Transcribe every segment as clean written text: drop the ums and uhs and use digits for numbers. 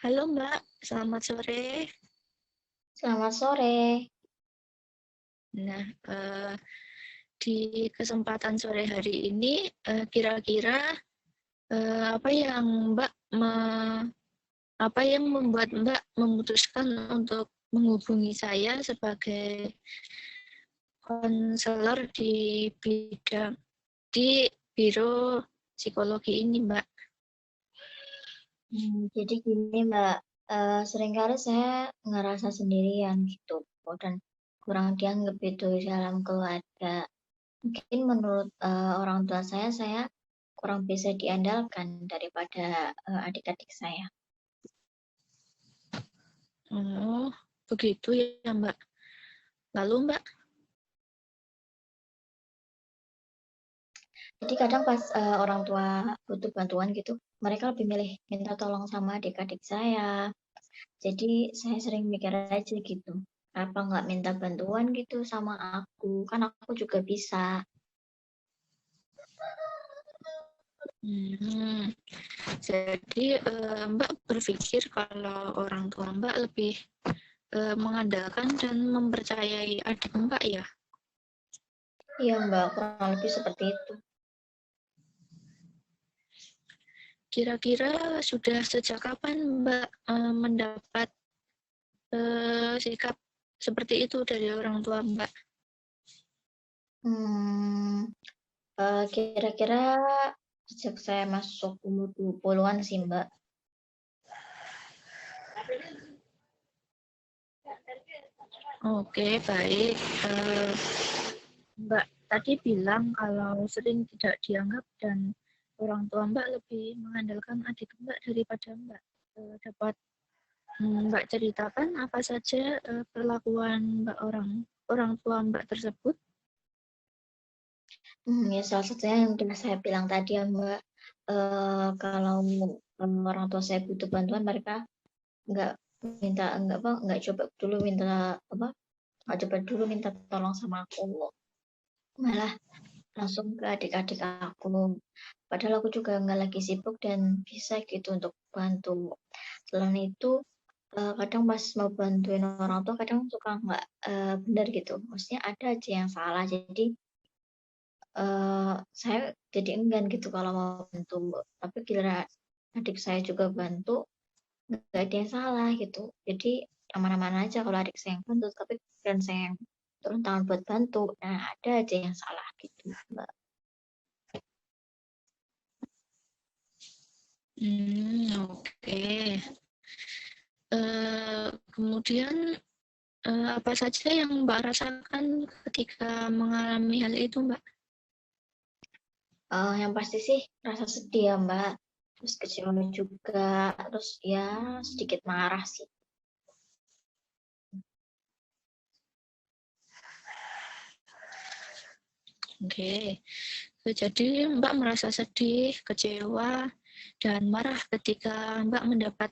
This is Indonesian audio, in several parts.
Halo Mbak, selamat sore. Selamat sore. Nah, di kesempatan sore hari ini, kira-kira apa yang apa yang membuat Mbak memutuskan untuk menghubungi saya sebagai konselor di biro psikologi ini, Mbak? Jadi gini Mbak, seringkali saya ngerasa sendirian gitu dan kurang dianggap itu di dalam keluarga. Mungkin menurut orang tua saya kurang bisa diandalkan daripada adik-adik saya. Oh, begitu ya Mbak. Lalu Mbak, Jadi kadang pas orang tua butuh bantuan gitu, mereka lebih milih minta tolong sama adik-adik saya. Jadi saya sering mikir aja gitu, apa nggak minta bantuan gitu sama aku, kan aku juga bisa. Jadi Mbak berpikir kalau orang tua Mbak lebih mengandalkan dan mempercayai adik Mbak ya? Iya Mbak, kurang lebih seperti itu. Kira-kira sudah sejak kapan Mbak mendapat sikap seperti itu dari orang tua Mbak? Kira-kira sejak saya masuk umur 20-an sih Mbak. Oke, baik. Mbak tadi bilang kalau sering tidak dianggap dan orang tua Mbak lebih mengandalkan adik Mbak daripada Mbak. Dapat Mbak ceritakan apa saja perlakuan Mbak orang tua Mbak tersebut? Ya salah satunya yang udah saya bilang tadi ya Mbak, kalau orang tua saya butuh bantuan mereka nggak nggak coba dulu minta apa nggak coba dulu minta tolong sama aku, malah langsung ke adik-adik aku. Padahal aku juga nggak lagi sibuk dan bisa gitu untuk bantu. Selain itu kadang pas mau bantuin orang tua kadang suka nggak benar gitu, maksudnya ada aja yang salah, jadi saya jadi enggan gitu kalau mau bantu. Tapi giliran adik saya juga bantu, nggak ada yang salah gitu, jadi aman-aman aja kalau adik saya yang bantu, tapi dan saya yang turun tangan buat bantu, nah ada aja yang salah gitu Mbak. Oke. Kemudian apa saja yang Mbak rasakan ketika mengalami hal itu, Mbak? Yang pasti sih rasa sedih ya Mbak, terus kecewa juga, terus ya sedikit marah sih. Oke. Jadi Mbak merasa sedih, kecewa, dan marah ketika Mbak mendapat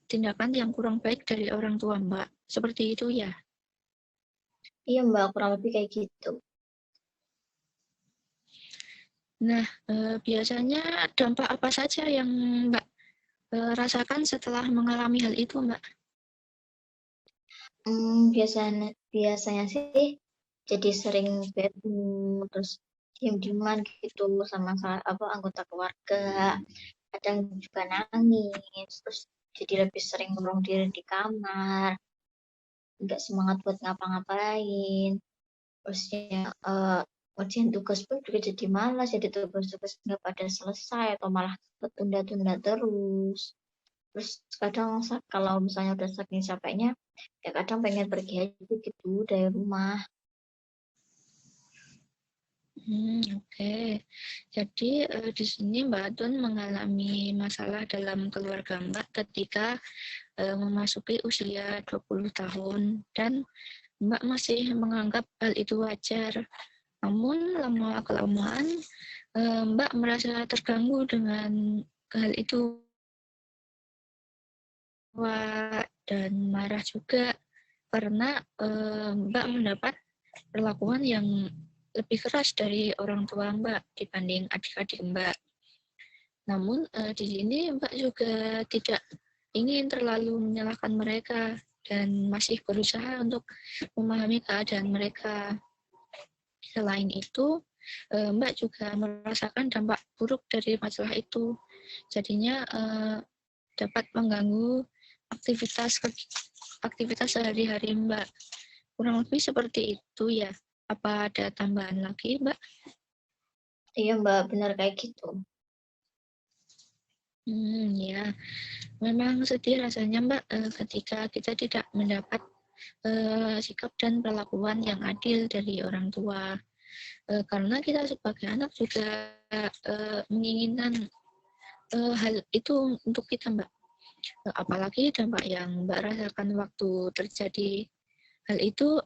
tindakan yang kurang baik dari orang tua Mbak. Seperti itu ya? Iya Mbak, kurang lebih kayak gitu. Nah, biasanya dampak apa saja yang Mbak rasakan setelah mengalami hal itu, Mbak? Biasanya sih jadi sering bad mood, terus diem-dieman gitu sama anggota keluarga, kadang juga nangis, terus jadi lebih sering ngurung diri di kamar, nggak semangat buat ngapa-ngapain, terus ya ngerjain tugas pun juga jadi malas, jadi tugas-tugas nggak pada selesai atau malah tertunda-tunda terus. Terus kadang kalau misalnya udah saking capeknya, ya kadang pengen pergi aja gitu dari rumah. Oke. Jadi di sini Mbak Tun mengalami masalah dalam keluarga Mbak ketika memasuki usia 20 tahun dan Mbak masih menganggap hal itu wajar. Namun lama-kelamaan Mbak merasa terganggu dengan hal itu dan marah juga karena Mbak mendapat perlakuan yang lebih keras dari orang tua Mbak dibanding adik-adik Mbak. Namun di sini Mbak juga tidak ingin terlalu menyalahkan mereka dan masih berusaha untuk memahami keadaan mereka. Selain itu, Mbak juga merasakan dampak buruk dari masalah itu. Jadinya dapat mengganggu aktivitas sehari-hari Mbak. Kurang lebih seperti itu ya. Apa ada tambahan lagi, Mbak? Iya Mbak, benar kayak gitu. Ya, memang sedih rasanya Mbak ketika kita tidak mendapat sikap dan perlakuan yang adil dari orang tua. Karena kita sebagai anak juga menginginkan hal itu untuk kita Mbak. Apalagi dampak yang Mbak rasakan waktu terjadi hal itu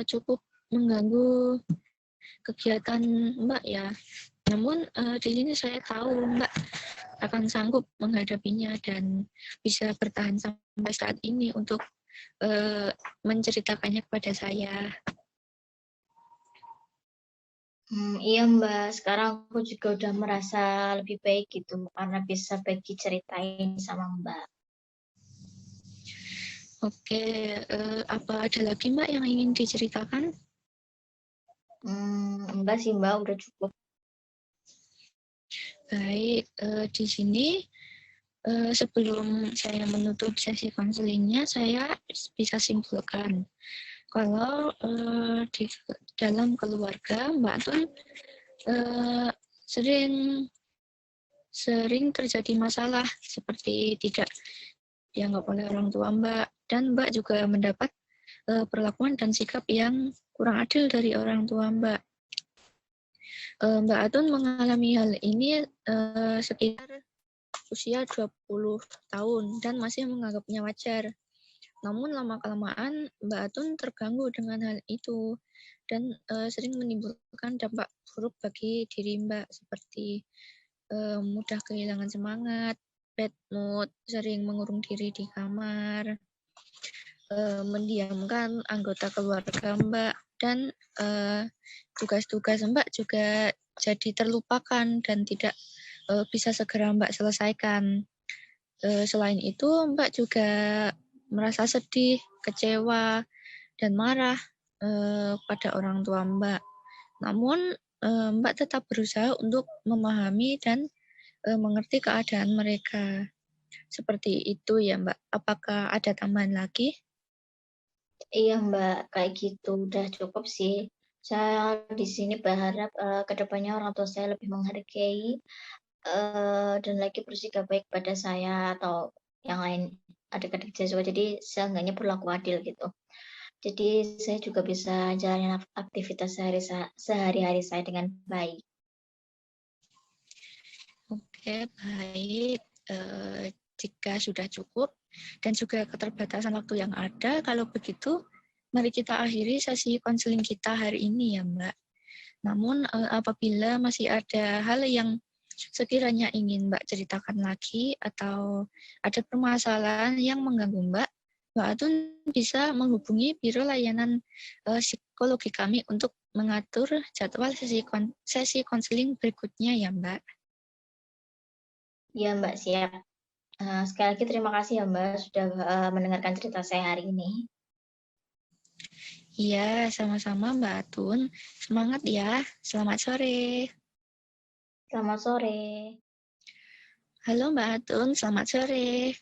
cukup mengganggu kegiatan Mbak ya. Namun di sini saya tahu Mbak akan sanggup menghadapinya dan bisa bertahan sampai saat ini untuk menceritakannya kepada saya. Iya Mbak, sekarang aku juga udah merasa lebih baik gitu karena bisa bagi ceritain sama Mbak. Oke, apa ada lagi Mbak yang ingin diceritakan? Enggak sih Mbak, udah cukup. Baik, di sini sebelum saya menutup sesi konselingnya, saya bisa simpulkan kalau di dalam keluarga Mbak Tun sering terjadi masalah seperti tidak dianggap oleh orang tua Mbak, dan Mbak juga mendapat perlakuan dan sikap yang kurang adil dari orang tua Mbak. Mbak Atun mengalami hal ini sekitar usia 20 tahun dan masih menganggapnya wajar. Namun lama-kelamaan Mbak Atun terganggu dengan hal itu dan sering menimbulkan dampak buruk bagi diri Mbak seperti mudah kehilangan semangat, bad mood, sering mengurung diri di kamar, mendiamkan anggota keluarga Mbak, dan tugas-tugas Mbak juga jadi terlupakan dan tidak bisa segera Mbak selesaikan. Selain itu, Mbak juga merasa sedih, kecewa, dan marah pada orang tua Mbak. Namun, Mbak tetap berusaha untuk memahami dan mengerti keadaan mereka. Seperti itu ya, Mbak. Apakah ada tambahan lagi? Iya Mbak, kayak gitu udah cukup sih. Saya di sini berharap kedepannya orang tua saya lebih menghargai dan lagi bersikap baik pada saya atau yang lain adik-adik saya juga. Jadi seenggaknya berlaku adil gitu. Jadi saya juga bisa jalanin aktivitas sehari-hari saya dengan baik. Oke, baik. Jika sudah cukup dan juga keterbatasan waktu yang ada, kalau begitu, mari kita akhiri sesi konseling kita hari ini ya, Mbak. Namun, apabila masih ada hal yang sekiranya ingin Mbak ceritakan lagi atau ada permasalahan yang mengganggu Mbak Atun bisa menghubungi Biro Layanan Psikologi kami untuk mengatur jadwal sesi konseling berikutnya ya, Mbak. Ya Mbak, siap. Sekali lagi terima kasih ya Mbak sudah mendengarkan cerita saya hari ini. Iya, sama-sama Mbak Atun. Semangat ya. Selamat sore. Selamat sore. Halo Mbak Atun, selamat sore.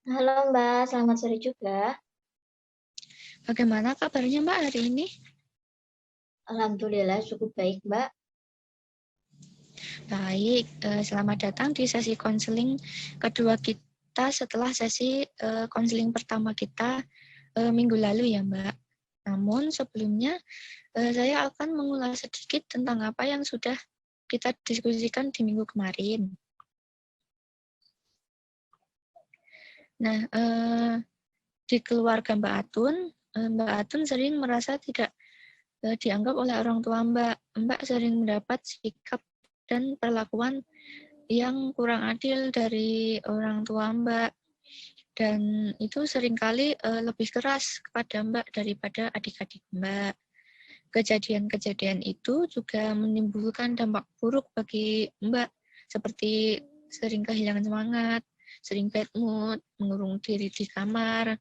Halo Mbak, selamat sore juga. Bagaimana kabarnya Mbak hari ini? Alhamdulillah cukup baik Mbak. Baik, selamat datang di sesi konseling kedua kita setelah sesi konseling pertama kita minggu lalu ya Mbak. Namun sebelumnya saya akan mengulas sedikit tentang apa yang sudah kita diskusikan di minggu kemarin. Nah, di keluarga Mbak Atun sering merasa tidak dianggap oleh orang tua Mbak. Mbak sering mendapat sikap dan perlakuan yang kurang adil dari orang tua Mbak. Dan itu seringkali lebih keras kepada Mbak daripada adik-adik Mbak. Kejadian-kejadian itu juga menimbulkan dampak buruk bagi Mbak, seperti sering kehilangan semangat, sering bad mood, mengurung diri di kamar,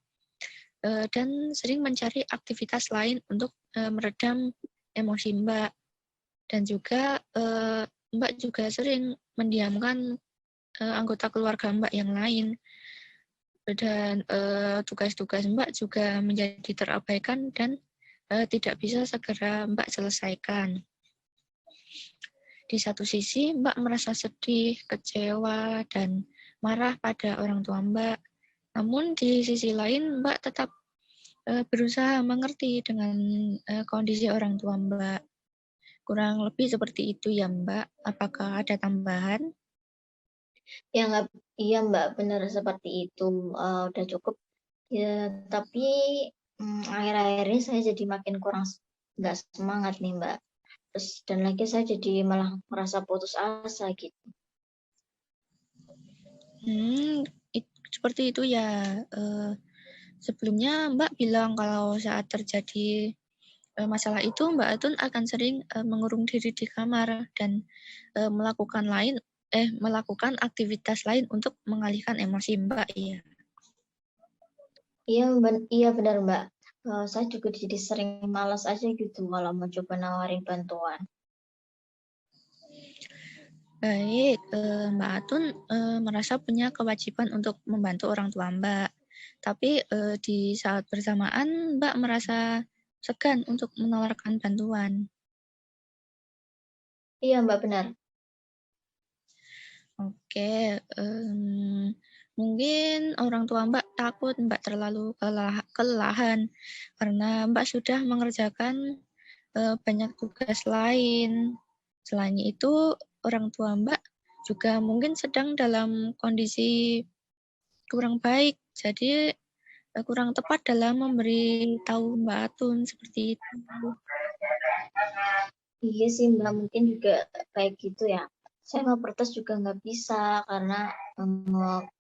dan sering mencari aktivitas lain untuk meredam emosi Mbak. Dan juga Mbak juga sering mendiamkan anggota keluarga Mbak yang lain. Dan tugas-tugas Mbak juga menjadi terabaikan dan tidak bisa segera Mbak selesaikan. Di satu sisi, Mbak merasa sedih, kecewa, dan marah pada orang tua Mbak. Namun di sisi lain, Mbak tetap berusaha mengerti dengan kondisi orang tua Mbak. Kurang lebih seperti itu ya Mbak. Apakah ada tambahan? Ya nggak, iya Mbak, benar seperti itu. Udah cukup. Ya, tapi akhir-akhir ini saya jadi makin kurang nggak semangat nih Mbak. Terus dan lagi saya jadi malah merasa putus asa gitu. Seperti itu ya. Sebelumnya Mbak bilang kalau saat terjadi masalah itu Mbak Atun akan sering mengurung diri di kamar dan melakukan aktivitas lain untuk mengalihkan emosi Mbak ya. Iya benar Mbak. Saya juga jadi sering malas aja gitu kalau mau coba nawarin bantuan. Baik, Mbak Atun merasa punya kewajiban untuk membantu orang tua Mbak. Tapi di saat bersamaan Mbak merasa segan untuk menawarkan bantuan. Iya Mbak, benar. Oke, mungkin orang tua Mbak takut Mbak terlalu kelelahan karena Mbak sudah mengerjakan banyak tugas lain. Selain itu, orang tua Mbak juga mungkin sedang dalam kondisi kurang baik, jadi kurang tepat dalam memberi tahu Mbak Atun seperti itu. Iya sih Mbak, mungkin juga kayak gitu ya. Saya mau protes juga nggak bisa karena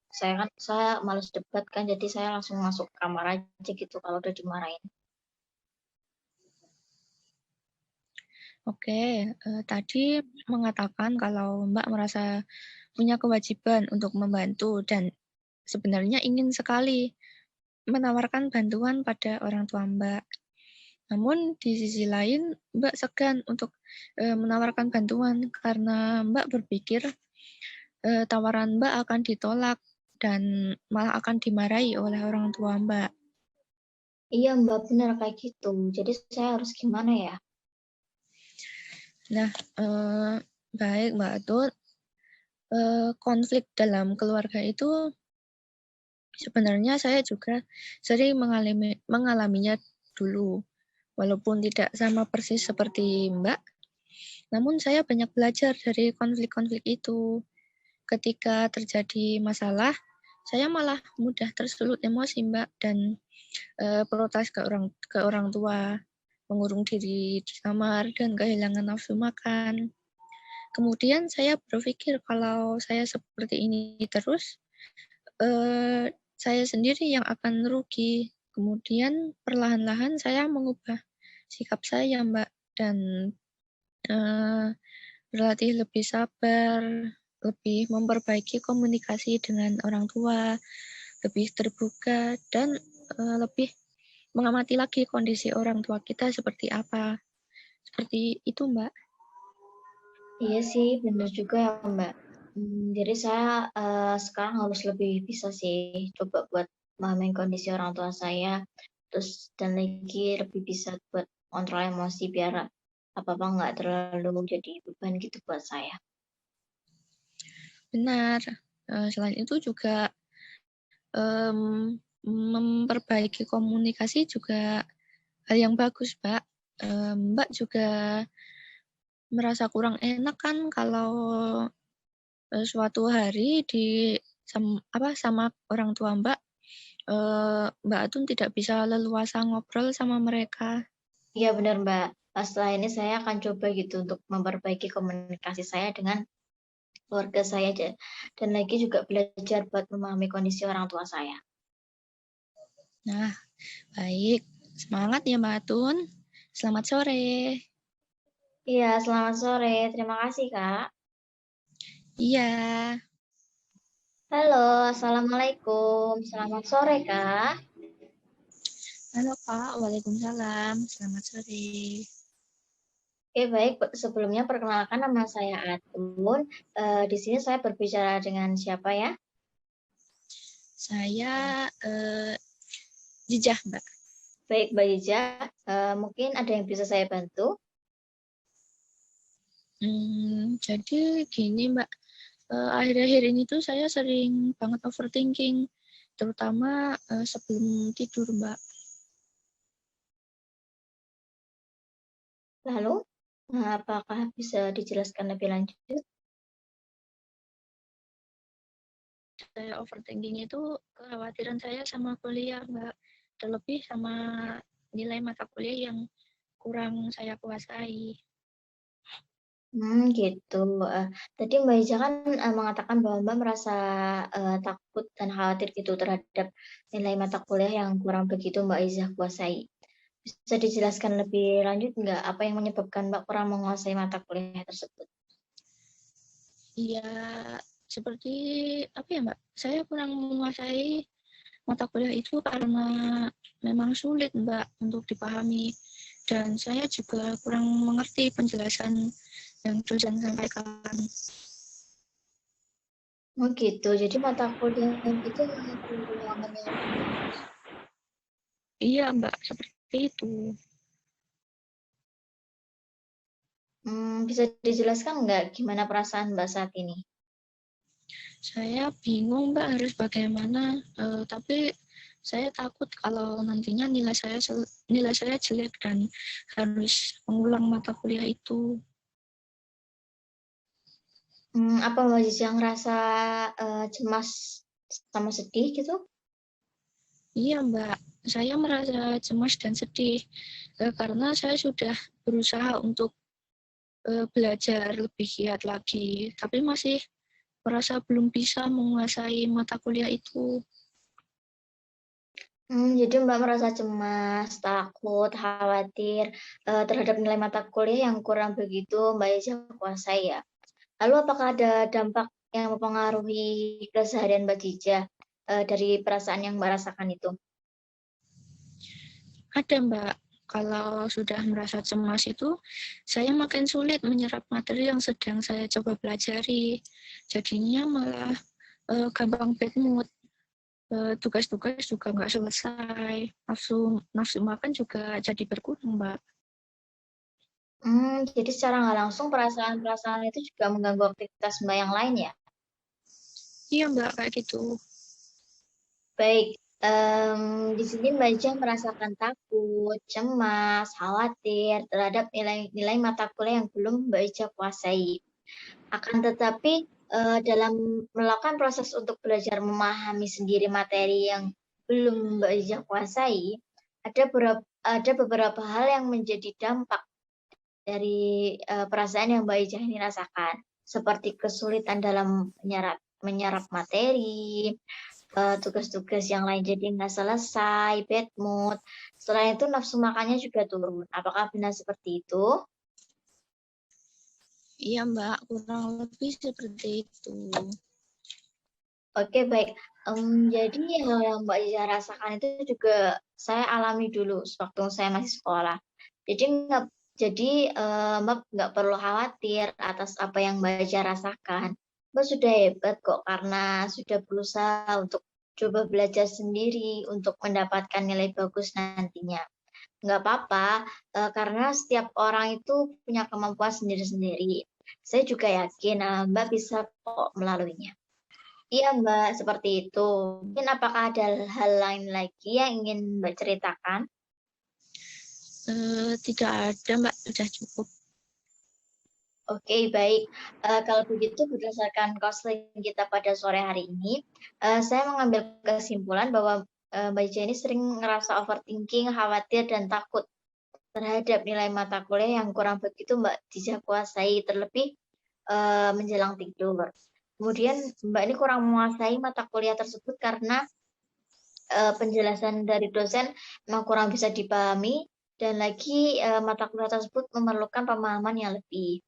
saya malas debat kan, jadi saya langsung masuk kamar aja gitu kalau udah dimarahin. Oke, tadi mengatakan kalau Mbak merasa punya kewajiban untuk membantu dan sebenarnya ingin sekali menawarkan bantuan pada orang tua Mbak. Namun di sisi lain Mbak segan untuk menawarkan bantuan karena Mbak berpikir tawaran Mbak akan ditolak dan malah akan dimarahi oleh orang tua Mbak. Iya Mbak, benar kayak gitu. Jadi saya harus gimana ya? Nah, baik Mbak Atun, konflik dalam keluarga itu sebenarnya saya juga sering mengalaminya dulu. Walaupun tidak sama persis seperti Mbak, namun saya banyak belajar dari konflik-konflik itu. Ketika terjadi masalah, saya malah mudah tersulut emosi Mbak dan protes ke orang tua, mengurung diri di kamar dan kehilangan nafsu makan. Kemudian saya berpikir kalau saya seperti ini terus, saya sendiri yang akan rugi. Kemudian perlahan-lahan saya mengubah sikap saya, Mbak, dan berlatih lebih sabar, lebih memperbaiki komunikasi dengan orang tua, lebih terbuka, dan lebih mengamati lagi kondisi orang tua kita seperti apa. Seperti itu, Mbak. Iya sih, benar juga ya Mbak. Jadi saya sekarang harus lebih bisa sih coba buat memahami kondisi orang tua saya, terus dan lagi lebih bisa buat kontrol emosi biar apa-apa nggak terlalu jadi beban gitu buat saya. Benar. Selain itu juga memperbaiki komunikasi juga hal yang bagus, Mbak. Mbak juga merasa kurang enak kan kalau suatu hari sama orang tua Mbak, Mbak Atun tidak bisa leluasa ngobrol sama mereka. Iya benar Mbak. Setelah ini saya akan coba gitu untuk memperbaiki komunikasi saya dengan keluarga saya aja. Dan lagi juga belajar buat memahami kondisi orang tua saya. Nah, baik. Semangat ya Mbak Atun. Selamat sore. Iya, selamat sore. Terima kasih, Kak. Iya. Halo, Assalamualaikum. Selamat sore, Kak. Halo Kak, Waalaikumsalam. Selamat sore. Oke, baik. Sebelumnya perkenalkan nama saya Atun. Di sini saya berbicara dengan siapa ya? Saya Jijah, Mbak. Baik, Mbak Ija. Mungkin ada yang bisa saya bantu? Jadi gini Mbak, akhir-akhir ini tuh saya sering banget overthinking, terutama sebelum tidur Mbak. Lalu, apakah bisa dijelaskan lebih lanjut? Saya overthinking itu kekhawatiran saya sama kuliah Mbak, terlebih sama nilai mata kuliah yang kurang saya kuasai. Gitu. Tadi Mbak Ija kan mengatakan bahwa Mbak merasa takut dan khawatir gitu terhadap nilai mata kuliah yang kurang begitu Mbak Ija kuasai. Bisa dijelaskan lebih lanjut nggak apa yang menyebabkan Mbak kurang menguasai mata kuliah tersebut? Iya, seperti apa ya Mbak, saya kurang menguasai mata kuliah itu karena memang sulit Mbak untuk dipahami dan saya juga kurang mengerti penjelasan yang dosen sampaikan. Oh gitu, jadi mata kuliah itu hanya pengulangannya doang. Iya Mbak, seperti itu. Bisa dijelaskan nggak gimana perasaan Mbak saat ini? Saya bingung Mbak harus bagaimana, tapi saya takut kalau nantinya nilai saya jelek dan harus mengulang mata kuliah itu. Apa Mbak Jija ngerasa cemas sama sedih gitu? Iya Mbak, saya merasa cemas dan sedih karena saya sudah berusaha untuk belajar lebih giat lagi, tapi masih merasa belum bisa menguasai mata kuliah itu. Jadi Mbak merasa cemas, takut, khawatir terhadap nilai mata kuliah yang kurang begitu Mbak Jija kuasai ya. Lalu apakah ada dampak yang mempengaruhi keseharian Mbak Jija dari perasaan yang Mbak rasakan itu? Ada Mbak, kalau sudah merasa cemas itu, saya makin sulit menyerap materi yang sedang saya coba pelajari. Jadinya malah gampang bad mood. Tugas-tugas juga nggak selesai, nafsu makan juga jadi berkurang, Mbak. Jadi secara nggak langsung perasaan-perasaan itu juga mengganggu aktivitas Mbak yang lain ya? Iya, Mbak, kayak gitu. Baik, di sini Mbak Ija merasakan takut, cemas, khawatir terhadap nilai-nilai mata kuliah yang belum Mbak Ija kuasai. Akan tetapi, dalam melakukan proses untuk belajar memahami sendiri materi yang belum Mbak Ija kuasai, ada beberapa hal yang menjadi dampak dari, perasaan yang Mbak Ija ini rasakan, seperti kesulitan dalam menyerap materi, tugas-tugas yang lain jadi nggak selesai, bad mood. Selain itu nafsu makannya juga turun. Apakah benar seperti itu? Iya, Mbak, kurang lebih seperti itu. Oke, baik. Jadi hal yang Mbak Iza rasakan itu juga saya alami dulu sewaktu saya masih sekolah. Jadi Mbak nggak perlu khawatir atas apa yang Mbak Iza rasakan. Mbak sudah hebat kok karena sudah berusaha untuk coba belajar sendiri untuk mendapatkan nilai bagus nantinya. Nggak apa-apa, karena setiap orang itu punya kemampuan sendiri-sendiri. Saya juga yakin, Mbak bisa kok melaluinya. Iya, Mbak, seperti itu. Mungkin apakah ada hal lain lagi yang ingin Mbak ceritakan? Tidak ada, Mbak, sudah cukup. Oke, baik. Kalau begitu berdasarkan counseling kita pada sore hari ini, saya mengambil kesimpulan bahwa, Mbak Ica ini sering ngerasa overthinking, khawatir, dan takut terhadap nilai mata kuliah yang kurang begitu Mbak Ica kuasai, terlebih, menjelang tidur. Kemudian Mbak ini kurang menguasai mata kuliah tersebut karena penjelasan dari dosen memang kurang bisa dipahami dan lagi, mata kuliah tersebut memerlukan pemahaman yang lebih.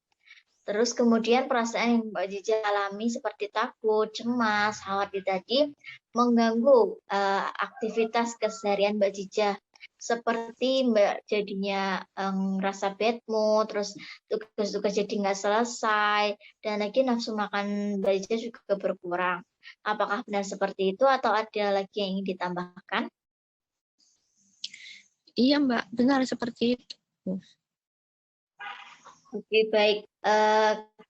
Terus kemudian perasaan yang Mbak Jija alami seperti takut, cemas, khawatir tadi mengganggu aktivitas keseharian Mbak Jija. Seperti Mbak jadinya ngerasa bad mood, terus tugas-tugas jadi nggak selesai, dan lagi nafsu makan Mbak Jija juga berkurang. Apakah benar seperti itu atau ada lagi yang ingin ditambahkan? Iya, Mbak, benar seperti itu. Oke, baik.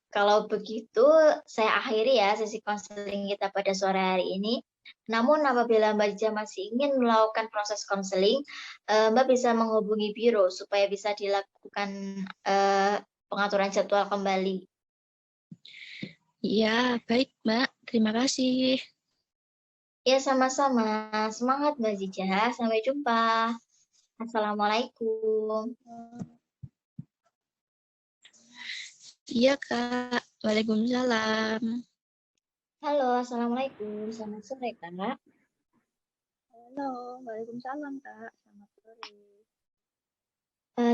Kalau begitu, saya akhiri ya sesi konseling kita pada sore hari ini. Namun apabila Mbak Jija masih ingin melakukan proses konseling, Mbak bisa menghubungi biro supaya bisa dilakukan pengaturan jadwal kembali. Iya, baik, Mbak. Terima kasih. Ya, sama-sama. Semangat Mbak Jija. Sampai jumpa. Assalamualaikum. Iya, Kak. Waalaikumsalam. Halo, Assalamualaikum. Selamat sore, Kak. Halo, Waalaikumsalam, Kak. Selamat sore.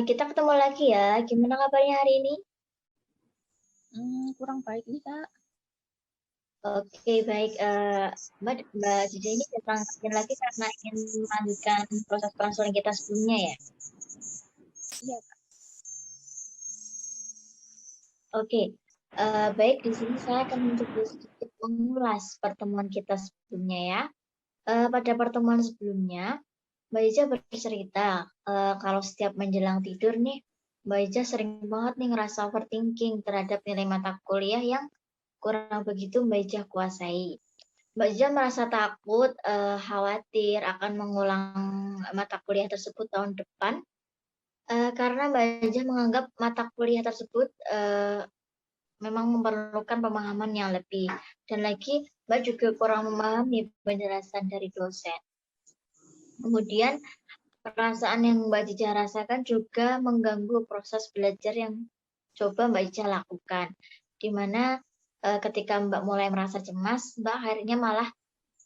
Kita ketemu lagi ya. Gimana kabarnya hari ini? Kurang baik nih, Kak. Oke, baik. Mbak Jija ini datang lagi karena ingin melanjutkan proses konseling kita sebelumnya ya. Iya, Kak. Oke, baik. Di sini saya akan mencoba sedikit mengulas pertemuan kita sebelumnya ya. Pada pertemuan sebelumnya, Mbak Jija bercerita kalau setiap menjelang tidur nih, Mbak Jija sering banget nih ngerasa overthinking terhadap nilai mata kuliah yang kurang begitu Mbak Jija kuasai. Mbak Jija merasa takut, khawatir akan mengulang mata kuliah tersebut tahun depan, karena Mbak Jija menganggap mata kuliah tersebut memang memerlukan pemahaman yang lebih. Dan lagi Mbak juga kurang memahami penjelasan dari dosen. Kemudian perasaan yang Mbak Jija rasakan juga mengganggu proses belajar yang coba Mbak Jija lakukan. Di mana ketika Mbak mulai merasa cemas, Mbak akhirnya malah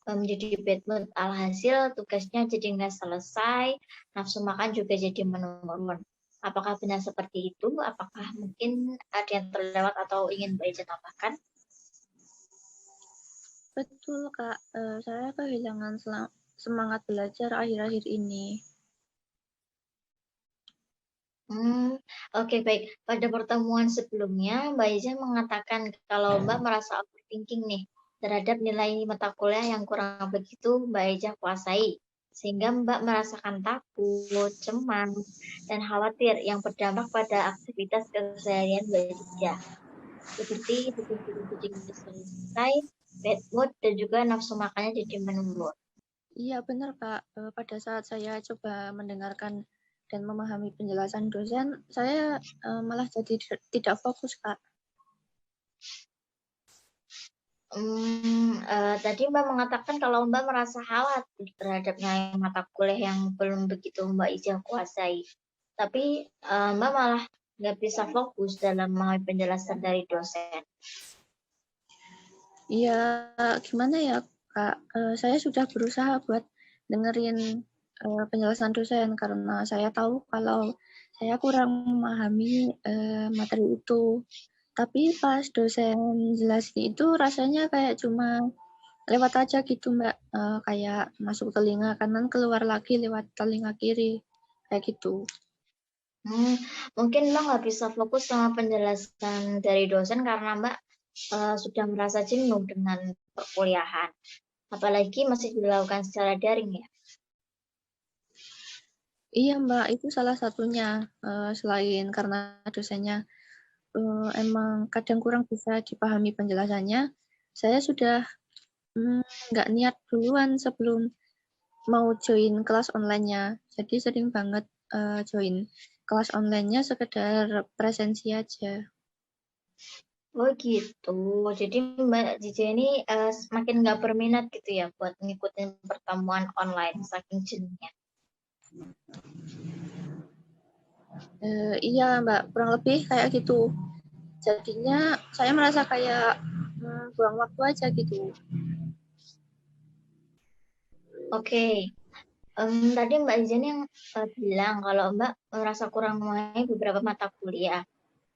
menjadi bad mood. Alhasil tugasnya jadi nggak selesai, nafsu makan juga jadi menurun. Apakah benar seperti itu? Apakah mungkin ada yang terlewat atau ingin Mbak Ica tambahkan? Betul, Kak. Saya kehilangan semangat belajar akhir-akhir ini. Oke, baik. Pada pertemuan sebelumnya, Mbak Ica mengatakan kalau Mbak merasa overthinking nih terhadap nilai mata kuliah yang kurang begitu Mbak Ica kuasai. Sehingga Mbak merasakan takut, cemas, dan khawatir yang berdampak pada aktivitas keseharian Mbak Ica. Seperti tugas-tugas jadi nggak selesai, bad mood, dan juga nafsu makannya jadi menurun. Iya, benar, Kak. Pada saat saya coba mendengarkan dan memahami penjelasan dosen, saya malah jadi tidak fokus, Kak. Tadi Mbak mengatakan kalau Mbak merasa khawatir terhadap nilai mata kuliah yang belum begitu Mbak Ica kuasai. Tapi Mbak malah nggak bisa fokus dalam memahami penjelasan dari dosen. Iya, gimana ya, Kak? Saya sudah berusaha buat dengerin penjelasan dosen karena saya tahu kalau saya kurang memahami materi itu. Tapi pas dosen jelasin itu rasanya kayak cuma lewat aja gitu, Mbak. Kayak masuk telinga kanan, keluar lagi lewat telinga kiri. Kayak gitu. Mungkin Mbak nggak bisa fokus sama penjelasan dari dosen karena Mbak sudah merasa jenuh dengan perkuliahan. Apalagi masih dilakukan secara daring ya. Iya, Mbak, itu salah satunya. Selain karena dosennya emang kadang kurang bisa dipahami penjelasannya, saya sudah nggak niat duluan sebelum mau join kelas online-nya. Jadi sering banget join kelas online-nya sekedar presensi aja. Oh gitu. Jadi Mbak Jija ini semakin nggak berminat gitu ya buat ngikutin pertemuan online saking jenuhnya. Iya, Mbak, kurang lebih kayak gitu. Jadinya saya merasa kayak buang waktu aja gitu. Oke. Tadi Mbak Jija yang bilang kalau Mbak merasa kurang memahami beberapa mata kuliah.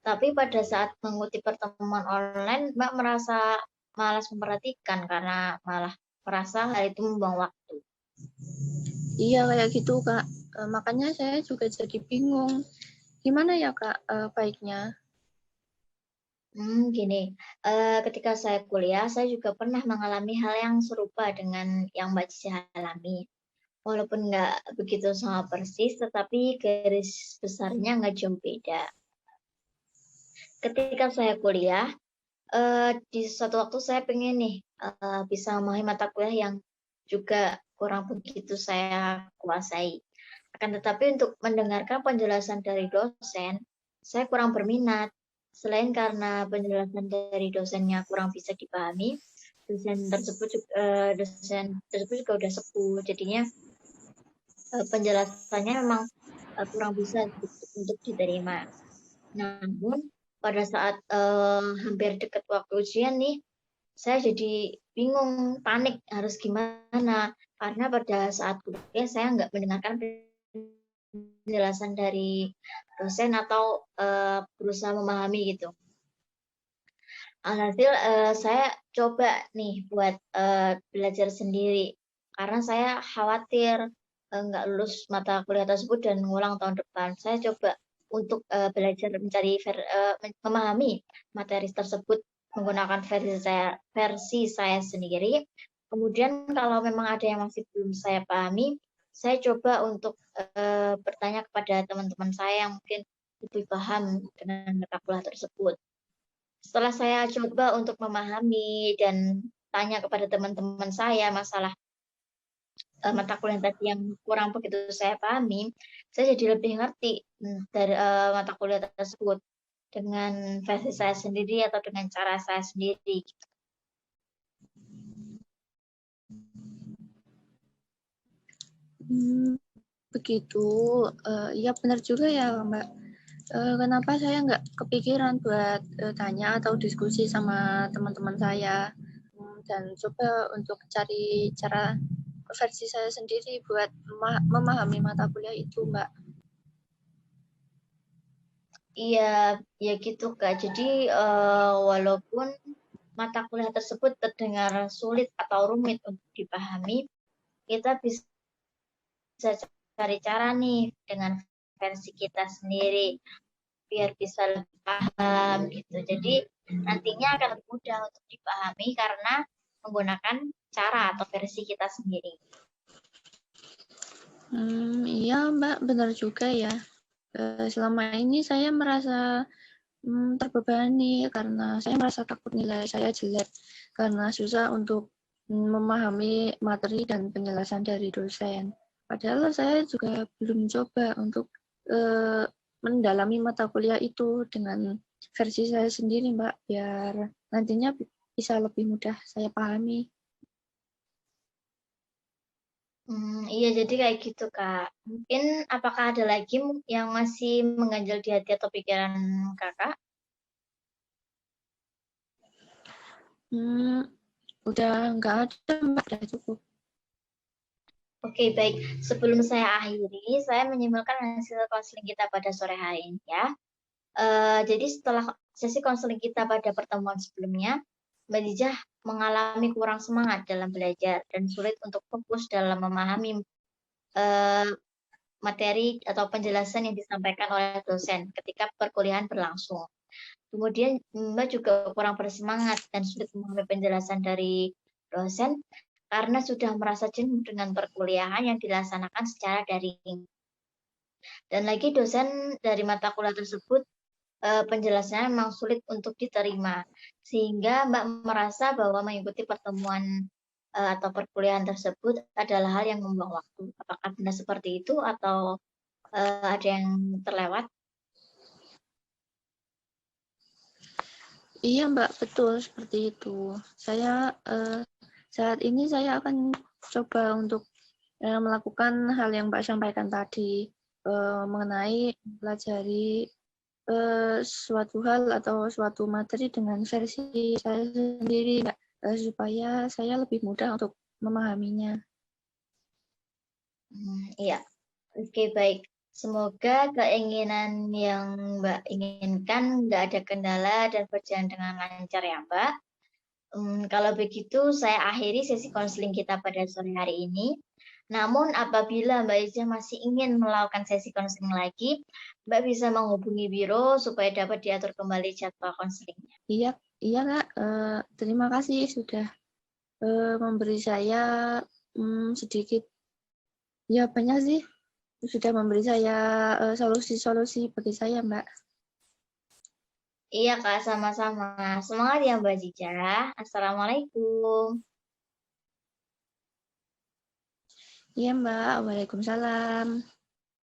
Tapi pada saat mengikuti pertemuan online, Mbak merasa malas memperhatikan karena malah merasa hal itu membuang waktu. Iya kayak gitu Kak. Makanya saya juga jadi bingung. Gimana ya Kak baiknya? Gini, ketika saya kuliah, saya juga pernah mengalami hal yang serupa dengan yang Mbak Cici alami. Walaupun nggak begitu sama persis, tetapi garis besarnya nggak jauh beda. Ketika saya kuliah, di suatu waktu saya pengen nih bisa memahami mata kuliah yang juga kurang begitu saya kuasai. Akan tetapi untuk mendengarkan penjelasan dari dosen, saya kurang berminat. Selain karena penjelasan dari dosennya kurang bisa dipahami, dosen tersebut juga udah sepuh, jadinya penjelasannya memang kurang bisa untuk diterima. Namun pada saat hampir dekat waktu ujian nih, saya jadi bingung, panik harus gimana. Karena pada saat kuliah saya nggak mendengarkan penjelasan dari dosen atau berusaha memahami gitu. Alhasil saya coba nih buat belajar sendiri karena saya khawatir nggak lulus mata kuliah tersebut dan mengulang tahun depan. Saya coba untuk belajar memahami materi tersebut menggunakan versi saya sendiri. Kemudian kalau memang ada yang masih belum saya pahami, saya coba untuk bertanya kepada teman-teman saya yang mungkin lebih paham dengan mata kuliah tersebut. Setelah saya coba untuk memahami dan tanya kepada teman-teman saya masalah mata kuliah tadi yang kurang begitu saya pahami, saya jadi lebih ngerti dari mata kuliah tersebut dengan versi saya sendiri atau dengan cara saya sendiri. Begitu. Ya benar juga ya Mbak. Kenapa saya nggak kepikiran buat tanya atau diskusi sama teman-teman saya dan coba untuk cari cara versi saya sendiri buat memahami mata kuliah itu, Mbak. Iya, ya gitu Kak. Jadi walaupun mata kuliah tersebut terdengar sulit atau rumit untuk dipahami, kita bisa cari cara nih dengan versi kita sendiri biar bisa lebih paham gitu. Jadi nantinya akan lebih mudah untuk dipahami karena menggunakan cara atau versi kita sendiri. Iya Mbak, benar juga ya. Selama ini saya merasa terbebani karena saya merasa takut nilai saya jelek karena susah untuk memahami materi dan penjelasan dari dosen. Padahal saya juga belum coba untuk mendalami mata kuliah itu dengan versi saya sendiri, Mbak, biar nantinya bisa lebih mudah saya pahami. Iya, jadi kayak gitu, Kak. Mungkin apakah ada lagi yang masih mengganjal di hati atau pikiran Kakak? Udah nggak ada, Mbak, udah cukup. Oke, baik. Sebelum saya akhiri, saya menyimpulkan hasil konseling kita pada sore hari ini ya. Jadi setelah sesi konseling kita pada pertemuan sebelumnya, Mbak Dijah mengalami kurang semangat dalam belajar dan sulit untuk fokus dalam memahami materi atau penjelasan yang disampaikan oleh dosen ketika perkuliahan berlangsung. Kemudian Mbak juga kurang bersemangat dan sulit memahami penjelasan dari dosen karena sudah merasa jenuh dengan perkuliahan yang dilaksanakan secara daring. Dan lagi dosen dari mata kuliah tersebut penjelasannya memang sulit untuk diterima. Sehingga Mbak merasa bahwa mengikuti pertemuan atau perkuliahan tersebut adalah hal yang membuang waktu. Apakah benar seperti itu atau ada yang terlewat? Iya Mbak, betul seperti itu. Saya saat ini saya akan coba untuk melakukan hal yang Mbak sampaikan tadi mengenai pelajari suatu hal atau suatu materi dengan versi saya sendiri Mbak, supaya saya lebih mudah untuk memahaminya. Iya, oke baik. Semoga keinginan yang Mbak inginkan nggak ada kendala dan berjalan dengan lancar ya Mbak. Kalau begitu saya akhiri sesi konseling kita pada sore hari ini. Namun apabila Mbak Iza masih ingin melakukan sesi konseling lagi, Mbak bisa menghubungi biro supaya dapat diatur kembali jadwal konselingnya. Iya, Kak. Terima kasih sudah memberi saya sedikit, ya banyak sih, sudah memberi saya solusi-solusi bagi saya, Mbak. Iya Kak, sama-sama. Semangat ya Mbak Ziza. Assalamualaikum. Iya, Mbak. Waalaikumsalam.